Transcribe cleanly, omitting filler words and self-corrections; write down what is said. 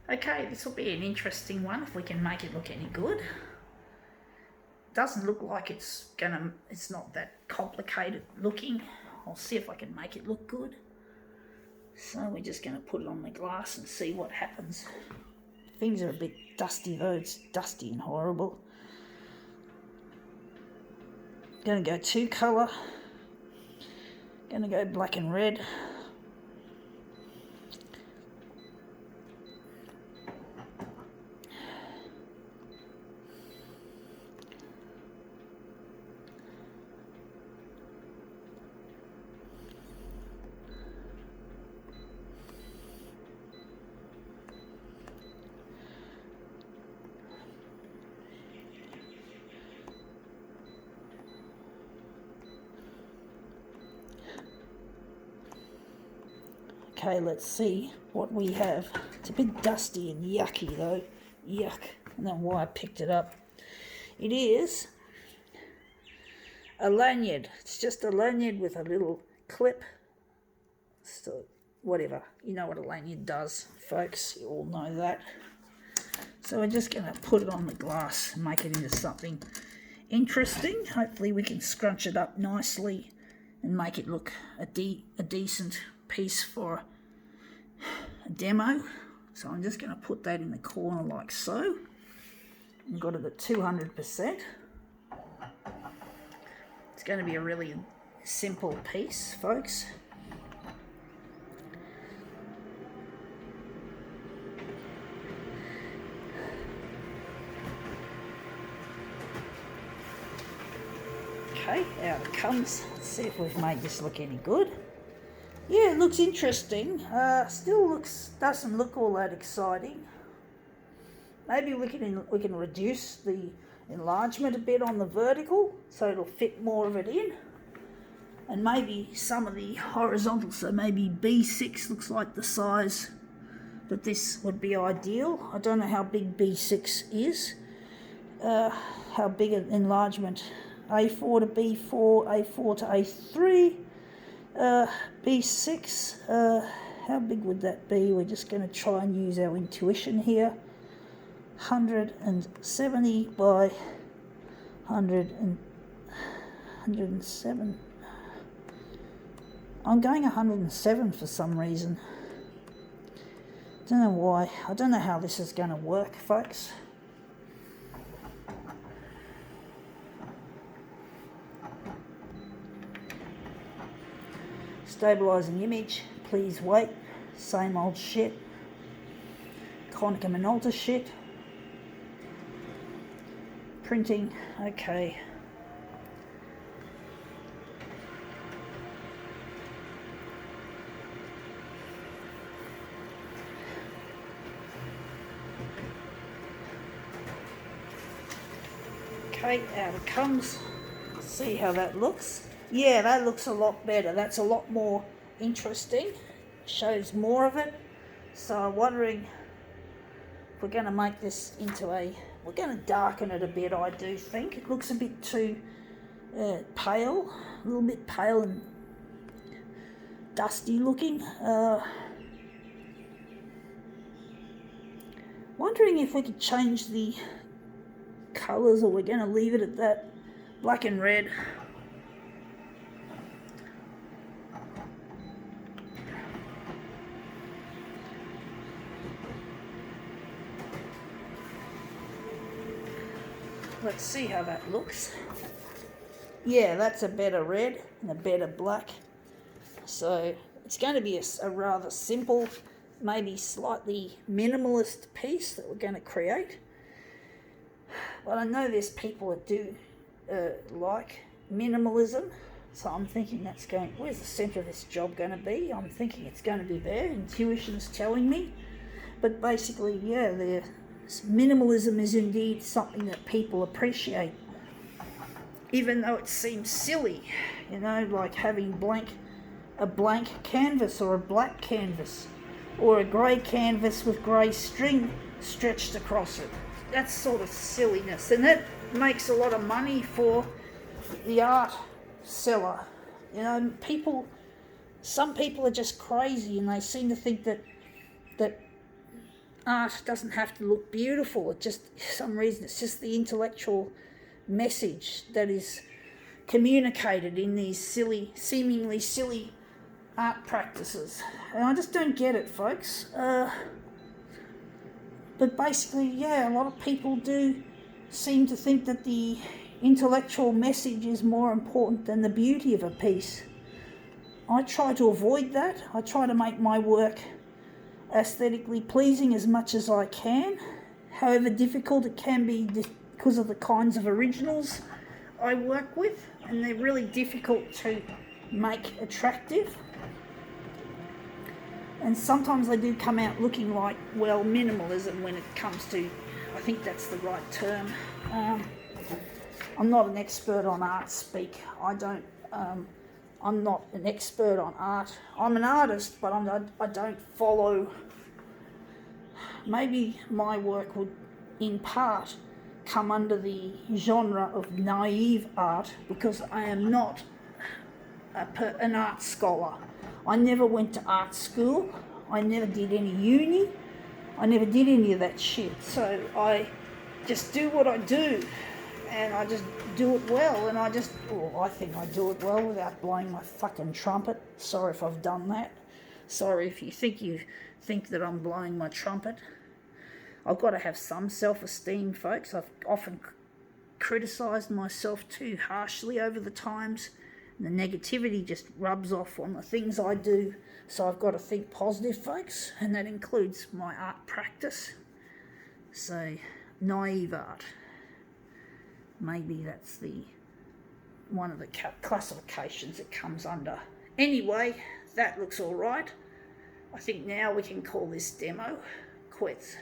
Okay, this will be an interesting one if we can make it look any good. Doesn't look like it's not that complicated looking. I'll see if I can make it look good. So we're just gonna put it on the glass and see what happens. Things are a bit dusty though, it's dusty and horrible. Gonna go 2-color. Gonna go black and red. Okay, let's see what we have. It's a bit dusty and yucky though. Yuck. I don't know why I picked it up. It is a lanyard. It's just a lanyard with a little clip. So, whatever. You know what a lanyard does, folks. You all know that. So we're just going to put it on the glass and make it into something interesting. Hopefully we can scrunch it up nicely and make it look a decent piece for a demo. So I'm just going to put that in the corner like so. I've got it at 200%. It's going to be a really simple piece, folks. Okay, out it comes. Let's see if we've made this look any good. Yeah, it looks interesting. Still doesn't look all that exciting. Maybe we can reduce the enlargement a bit on the vertical so it'll fit more of it in. And maybe some of the horizontal, so maybe B6 looks like the size that this would be ideal. I don't know how big B6 is. How big an enlargement. A4 to B4, A4 to A3. B6, how big would that be? We're just going to try and use our intuition here. 170 by 107. I'm going 107 for some reason. Don't know why. I don't know how this is going to work, folks. Stabilizing image, please wait. Same old shit. Konica Minolta shit. Printing, okay. Okay, out it comes. See how that looks. Yeah, that looks a lot better. That's a lot more interesting. Shows more of it. So I'm wondering if we're going to make this into we're going to darken it a bit, I do think. It looks a bit too pale. A little bit pale and dusty looking. Wondering if we could change the colours or we're going to leave it at that. Black and red. Let's see how that looks. Yeah, that's a better red and a better black. So it's going to be a rather simple, maybe slightly minimalist piece that we're going to create. But I know there's people that do like minimalism. So I'm thinking that's going, where's the centre of this job going to be? I'm thinking it's going to be there. Intuition's telling me. But basically, yeah, minimalism is indeed something that people appreciate, even though it seems silly, you know, like having a blank canvas or a black canvas or a grey canvas with grey string stretched across it. That's sort of silliness, and that makes a lot of money for the art seller. You know, some people are just crazy and they seem to think that art doesn't have to look beautiful. It just, for some reason, it's just the intellectual message that is communicated in these silly, seemingly silly art practices. And I just don't get it, folks. But basically, yeah, a lot of people do seem to think that the intellectual message is more important than the beauty of a piece. I try to avoid that. I try to make my work aesthetically pleasing as much as I can, however difficult it can be because of the kinds of originals I work with, and they're really difficult to make attractive. And sometimes they do come out looking like, well, minimalism when it comes to, I think that's the right term. I'm not an expert on art speak. I'm not an expert on art. I'm an artist, but I don't follow. Maybe my work would, in part, come under the genre of naive art, because I am not an art scholar. I never went to art school. I never did any uni. I never did any of that shit. So I just do what I do, and I just do it well, and I think I do it well without blowing my fucking trumpet. Sorry if I've done that. Sorry if you think that I'm blowing my trumpet. I've got to have some self-esteem, folks. I've often criticised myself too harshly over the times. The negativity just rubs off on the things I do, so I've got to think positive, folks, and that includes my art practice. So, naive art. Maybe that's one of the classifications it comes under. Anyway, that looks all right. I think now we can call this demo quits.